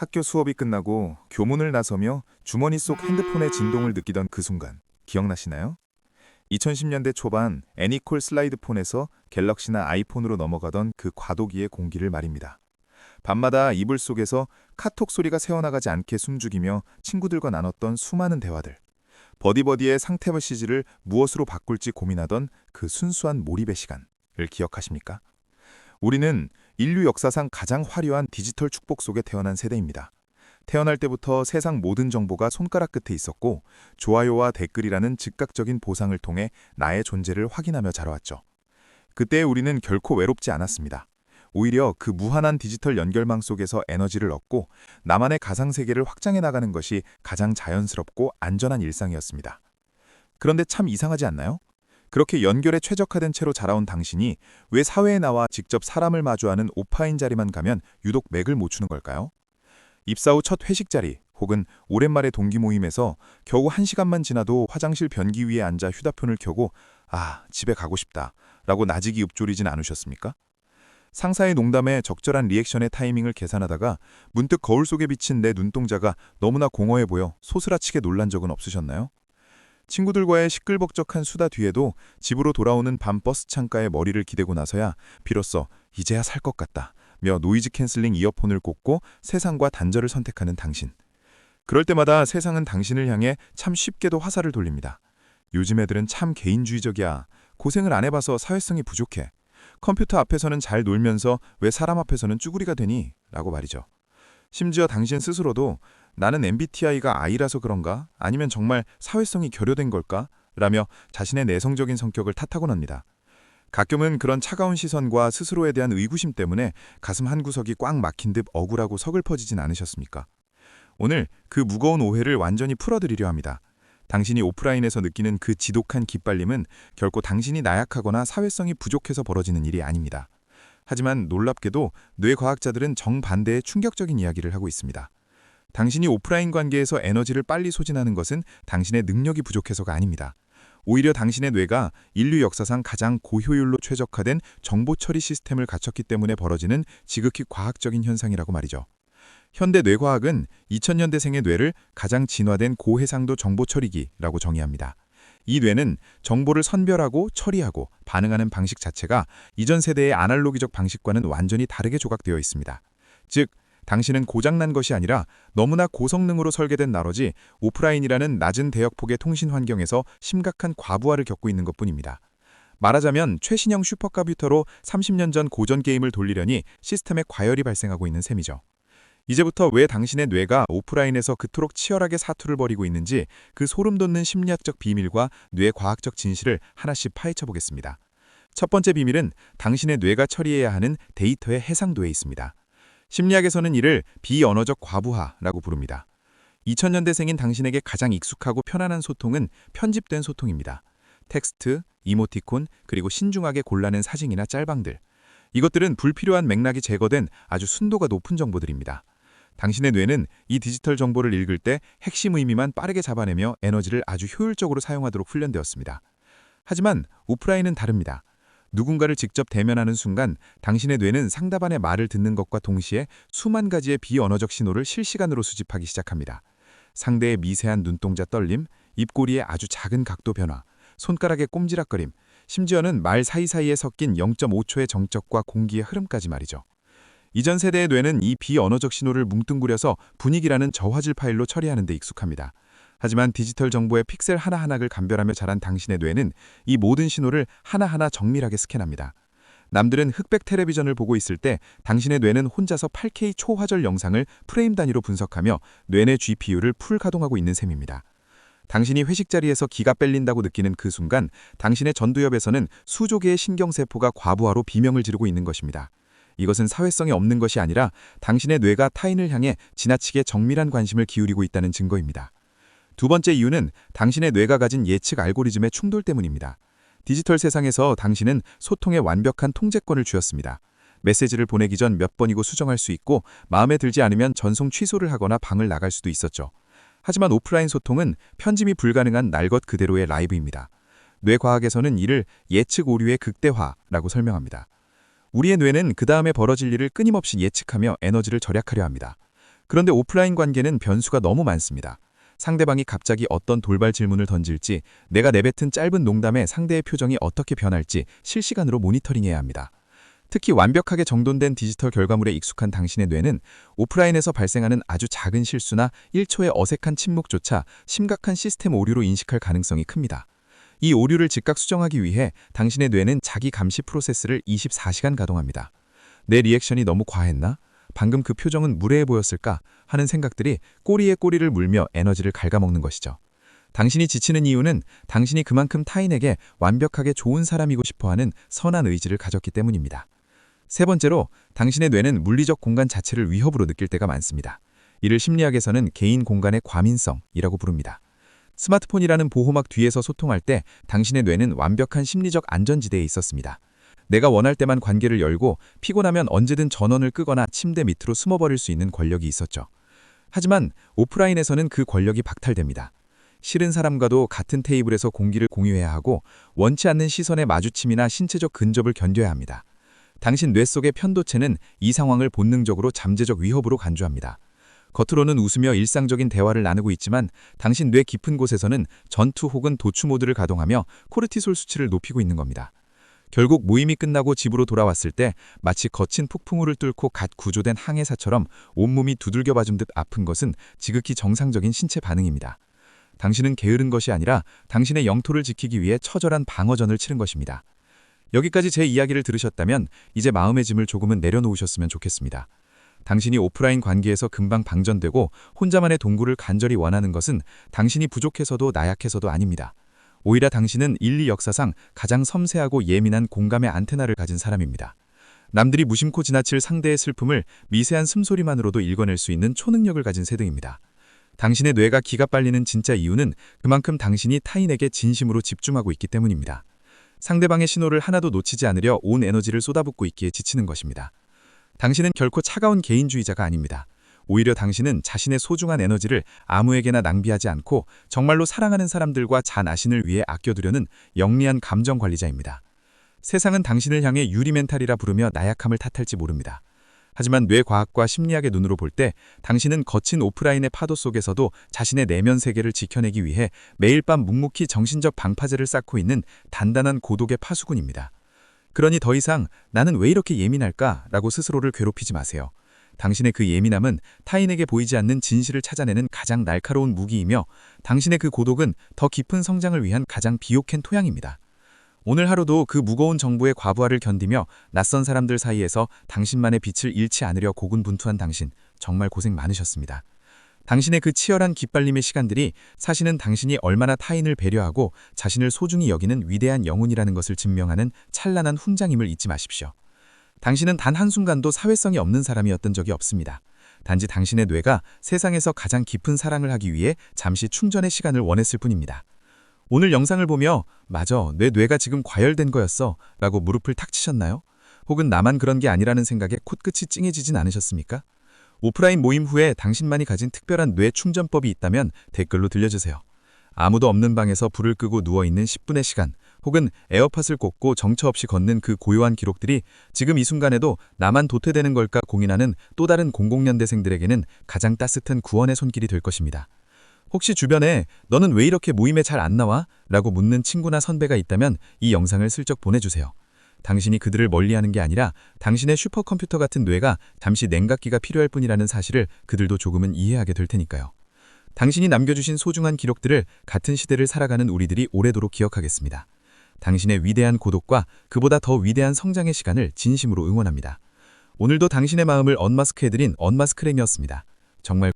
학교 수업이 끝나고 교문을 나서며 주머니 속 핸드폰의 진동을 느끼던 그 순간, 기억나시나요? 2010년대 초반 애니콜 슬라이드 폰에서 갤럭시나 아이폰으로 넘어가던 그 과도기의 공기를 말입니다. 밤마다 이불 속에서 카톡 소리가 새어나가지 않게 숨죽이며 친구들과 나눴던 수많은 대화들. 버디버디의 상태 메시지를 무엇으로 바꿀지 고민하던 그 순수한 몰입의 시간을 기억하십니까? 우리는 인류 역사상 가장 화려한 디지털 축복 속에 태어난 세대입니다. 태어날 때부터 세상 모든 정보가 손가락 끝에 있었고 좋아요와 댓글이라는 즉각적인 보상을 통해 나의 존재를 확인하며 자라왔죠. 그때 우리는 결코 외롭지 않았습니다. 오히려 그 무한한 디지털 연결망 속에서 에너지를 얻고 나만의 가상세계를 확장해 나가는 것이 가장 자연스럽고 안전한 일상이었습니다. 그런데 참 이상하지 않나요? 그렇게 연결에 최적화된 채로 자라온 당신이 왜 사회에 나와 직접 사람을 마주하는 오프라인 자리만 가면 유독 맥을 못 추는 걸까요? 입사 후 첫 회식 자리 혹은 오랜만에 동기 모임에서 겨우 1시간만 지나도 화장실 변기 위에 앉아 휴대폰을 켜고 집에 가고 싶다 라고 나직이 읊조리진 않으셨습니까? 상사의 농담에 적절한 리액션의 타이밍을 계산하다가 문득 거울 속에 비친 내 눈동자가 너무나 공허해 보여 소스라치게 놀란 적은 없으셨나요? 친구들과의 시끌벅적한 수다 뒤에도 집으로 돌아오는 밤 버스 창가에 머리를 기대고 나서야 비로소 이제야 살 것 같다 며 노이즈 캔슬링 이어폰을 꽂고 세상과 단절을 선택하는 당신. 그럴 때마다 세상은 당신을 향해 참 쉽게도 화살을 돌립니다. 요즘 애들은 참 개인주의적이야. 고생을 안 해봐서 사회성이 부족해. 컴퓨터 앞에서는 잘 놀면서 왜 사람 앞에서는 쭈구리가 되니? 라고 말이죠. 심지어 당신 스스로도 나는 MBTI가 I라서 그런가? 아니면 정말 사회성이 결여된 걸까? 라며 자신의 내성적인 성격을 탓하곤 합니다. 가끔은 그런 차가운 시선과 스스로에 대한 의구심 때문에 가슴 한구석이 꽉 막힌 듯 억울하고 서글퍼지진 않으셨습니까? 오늘 그 무거운 오해를 완전히 풀어드리려 합니다. 당신이 오프라인에서 느끼는 그 지독한 기빨림은 결코 당신이 나약하거나 사회성이 부족해서 벌어지는 일이 아닙니다. 하지만 놀랍게도 뇌과학자들은 정반대의 충격적인 이야기를 하고 있습니다. 당신이 오프라인 관계에서 에너지를 빨리 소진하는 것은 당신의 능력이 부족해서가 아닙니다. 오히려 당신의 뇌가 인류 역사상 가장 고효율로 최적화된 정보 처리 시스템을 갖췄기 때문에 벌어지는 지극히 과학적인 현상이라고 말이죠. 현대 뇌과학은 2000년대생의 뇌를 가장 진화된 고해상도 정보 처리기라고 정의합니다. 이 뇌는 정보를 선별하고 처리하고 반응하는 방식 자체가 이전 세대의 아날로기적 방식과는 완전히 다르게 조각되어 있습니다. 즉, 당신은 고장난 것이 아니라 너무나 고성능으로 설계된 나머지 오프라인이라는 낮은 대역폭의 통신 환경에서 심각한 과부하를 겪고 있는 것뿐입니다. 말하자면 최신형 슈퍼컴퓨터로 30년 전 고전 게임을 돌리려니 시스템에 과열이 발생하고 있는 셈이죠. 이제부터 왜 당신의 뇌가 오프라인에서 그토록 치열하게 사투를 벌이고 있는지 그 소름돋는 심리학적 비밀과 뇌과학적 진실을 하나씩 파헤쳐 보겠습니다. 첫 번째 비밀은 당신의 뇌가 처리해야 하는 데이터의 해상도에 있습니다. 심리학에서는 이를 비언어적 과부하라고 부릅니다. 2000년대생인 당신에게 가장 익숙하고 편안한 소통은 편집된 소통입니다. 텍스트, 이모티콘, 그리고 신중하게 골라낸 사진이나 짤방들. 이것들은 불필요한 맥락이 제거된 아주 순도가 높은 정보들입니다. 당신의 뇌는 이 디지털 정보를 읽을 때 핵심 의미만 빠르게 잡아내며 에너지를 아주 효율적으로 사용하도록 훈련되었습니다. 하지만 오프라인은 다릅니다. 누군가를 직접 대면하는 순간 당신의 뇌는 상대방의 말을 듣는 것과 동시에 수만 가지의 비언어적 신호를 실시간으로 수집하기 시작합니다. 상대의 미세한 눈동자 떨림, 입꼬리의 아주 작은 각도 변화, 손가락의 꼼지락거림, 심지어는 말 사이사이에 섞인 0.5초의 정적과 공기의 흐름까지 말이죠. 이전 세대의 뇌는 이 비언어적 신호를 뭉뚱그려서 분위기라는 저화질 파일로 처리하는 데 익숙합니다. 하지만 디지털 정보의 픽셀 하나하나를 감별하며 자란 당신의 뇌는 이 모든 신호를 하나하나 정밀하게 스캔합니다. 남들은 흑백 텔레비전을 보고 있을 때 당신의 뇌는 혼자서 8K 초화질 영상을 프레임 단위로 분석하며 뇌내 GPU를 풀 가동하고 있는 셈입니다. 당신이 회식 자리에서 기가 뺄린다고 느끼는 그 순간 당신의 전두엽에서는 수조 개의 신경세포가 과부하로 비명을 지르고 있는 것입니다. 이것은 사회성이 없는 것이 아니라 당신의 뇌가 타인을 향해 지나치게 정밀한 관심을 기울이고 있다는 증거입니다. 두 번째 이유는 당신의 뇌가 가진 예측 알고리즘의 충돌 때문입니다. 디지털 세상에서 당신은 소통의 완벽한 통제권을 쥐었습니다. 메시지를 보내기 전 몇 번이고 수정할 수 있고 마음에 들지 않으면 전송 취소를 하거나 방을 나갈 수도 있었죠. 하지만 오프라인 소통은 편집이 불가능한 날 것 그대로의 라이브입니다. 뇌과학에서는 이를 예측 오류의 극대화라고 설명합니다. 우리의 뇌는 그 다음에 벌어질 일을 끊임없이 예측하며 에너지를 절약하려 합니다. 그런데 오프라인 관계는 변수가 너무 많습니다. 상대방이 갑자기 어떤 돌발 질문을 던질지, 내가 내뱉은 짧은 농담에 상대의 표정이 어떻게 변할지 실시간으로 모니터링해야 합니다. 특히 완벽하게 정돈된 디지털 결과물에 익숙한 당신의 뇌는 오프라인에서 발생하는 아주 작은 실수나 1초의 어색한 침묵조차 심각한 시스템 오류로 인식할 가능성이 큽니다. 이 오류를 즉각 수정하기 위해 당신의 뇌는 자기 감시 프로세스를 24시간 가동합니다. 내 리액션이 너무 과했나? 방금 그 표정은 무례해 보였을까? 하는 생각들이 꼬리에 꼬리를 물며 에너지를 갉아먹는 것이죠. 당신이 지치는 이유는 당신이 그만큼 타인에게 완벽하게 좋은 사람이고 싶어하는 선한 의지를 가졌기 때문입니다. 세 번째로, 당신의 뇌는 물리적 공간 자체를 위협으로 느낄 때가 많습니다. 이를 심리학에서는 개인 공간의 과민성이라고 부릅니다. 스마트폰이라는 보호막 뒤에서 소통할 때 당신의 뇌는 완벽한 심리적 안전지대에 있었습니다. 내가 원할 때만 관계를 열고 피곤하면 언제든 전원을 끄거나 침대 밑으로 숨어버릴 수 있는 권력이 있었죠. 하지만 오프라인에서는 그 권력이 박탈됩니다. 싫은 사람과도 같은 테이블에서 공기를 공유해야 하고 원치 않는 시선의 마주침이나 신체적 근접을 견뎌야 합니다. 당신 뇌 속의 편도체는 이 상황을 본능적으로 잠재적 위협으로 간주합니다. 겉으로는 웃으며 일상적인 대화를 나누고 있지만 당신 뇌 깊은 곳에서는 전투 혹은 도주 모드를 가동하며 코르티솔 수치를 높이고 있는 겁니다. 결국 모임이 끝나고 집으로 돌아왔을 때 마치 거친 폭풍우를 뚫고 갓 구조된 항해사처럼 온몸이 두들겨 맞은 듯 아픈 것은 지극히 정상적인 신체 반응입니다. 당신은 게으른 것이 아니라 당신의 영토를 지키기 위해 처절한 방어전을 치른 것입니다. 여기까지 제 이야기를 들으셨다면 이제 마음의 짐을 조금은 내려놓으셨으면 좋겠습니다. 당신이 오프라인 관계에서 금방 방전되고 혼자만의 동굴을 간절히 원하는 것은 당신이 부족해서도 나약해서도 아닙니다. 오히려 당신은 인류 역사상 가장 섬세하고 예민한 공감의 안테나를 가진 사람입니다. 남들이 무심코 지나칠 상대의 슬픔을 미세한 숨소리만으로도 읽어낼 수 있는 초능력을 가진 세대입니다. 당신의 뇌가 기가 빨리는 진짜 이유는 그만큼 당신이 타인에게 진심으로 집중하고 있기 때문입니다. 상대방의 신호를 하나도 놓치지 않으려 온 에너지를 쏟아붓고 있기에 지치는 것입니다. 당신은 결코 차가운 개인주의자가 아닙니다. 오히려 당신은 자신의 소중한 에너지를 아무에게나 낭비하지 않고 정말로 사랑하는 사람들과 자나신을 위해 아껴두려는 영리한 감정관리자입니다. 세상은 당신을 향해 유리멘탈이라 부르며 나약함을 탓할지 모릅니다. 하지만 뇌과학과 심리학의 눈으로 볼 때 당신은 거친 오프라인의 파도 속에서도 자신의 내면 세계를 지켜내기 위해 매일 밤 묵묵히 정신적 방파제를 쌓고 있는 단단한 고독의 파수꾼입니다. 그러니 더 이상 나는 왜 이렇게 예민할까? 라고 스스로를 괴롭히지 마세요. 당신의 그 예민함은 타인에게 보이지 않는 진실을 찾아내는 가장 날카로운 무기이며 당신의 그 고독은 더 깊은 성장을 위한 가장 비옥한 토양입니다. 오늘 하루도 그 무거운 정보의 과부하를 견디며 낯선 사람들 사이에서 당신만의 빛을 잃지 않으려 고군분투한 당신, 정말 고생 많으셨습니다. 당신의 그 치열한 기빨림의 시간들이 사실은 당신이 얼마나 타인을 배려하고 자신을 소중히 여기는 위대한 영혼이라는 것을 증명하는 찬란한 훈장임을 잊지 마십시오. 당신은 단 한순간도 사회성이 없는 사람이었던 적이 없습니다. 단지 당신의 뇌가 세상에서 가장 깊은 사랑을 하기 위해 잠시 충전의 시간을 원했을 뿐입니다. 오늘 영상을 보며 맞아, 내 뇌가 지금 과열된 거였어 라고 무릎을 탁 치셨나요? 혹은 나만 그런 게 아니라는 생각에 콧끝이 찡해지진 않으셨습니까? 오프라인 모임 후에 당신만이 가진 특별한 뇌 충전법이 있다면 댓글로 들려주세요. 아무도 없는 방에서 불을 끄고 누워있는 10분의 시간, 혹은 에어팟을 꽂고 정처 없이 걷는 그 고요한 기록들이 지금 이 순간에도 나만 도태되는 걸까 고민하는 또 다른 00년대생들에게는 가장 따뜻한 구원의 손길이 될 것입니다. 혹시 주변에 너는 왜 이렇게 모임에 잘 안 나와? 라고 묻는 친구나 선배가 있다면 이 영상을 슬쩍 보내주세요. 당신이 그들을 멀리하는 게 아니라 당신의 슈퍼컴퓨터 같은 뇌가 잠시 냉각기가 필요할 뿐이라는 사실을 그들도 조금은 이해하게 될 테니까요. 당신이 남겨주신 소중한 기록들을 같은 시대를 살아가는 우리들이 오래도록 기억하겠습니다. 당신의 위대한 고독과 그보다 더 위대한 성장의 시간을 진심으로 응원합니다. 오늘도 당신의 마음을 언마스크해드린 언마스크램이었습니다. 정말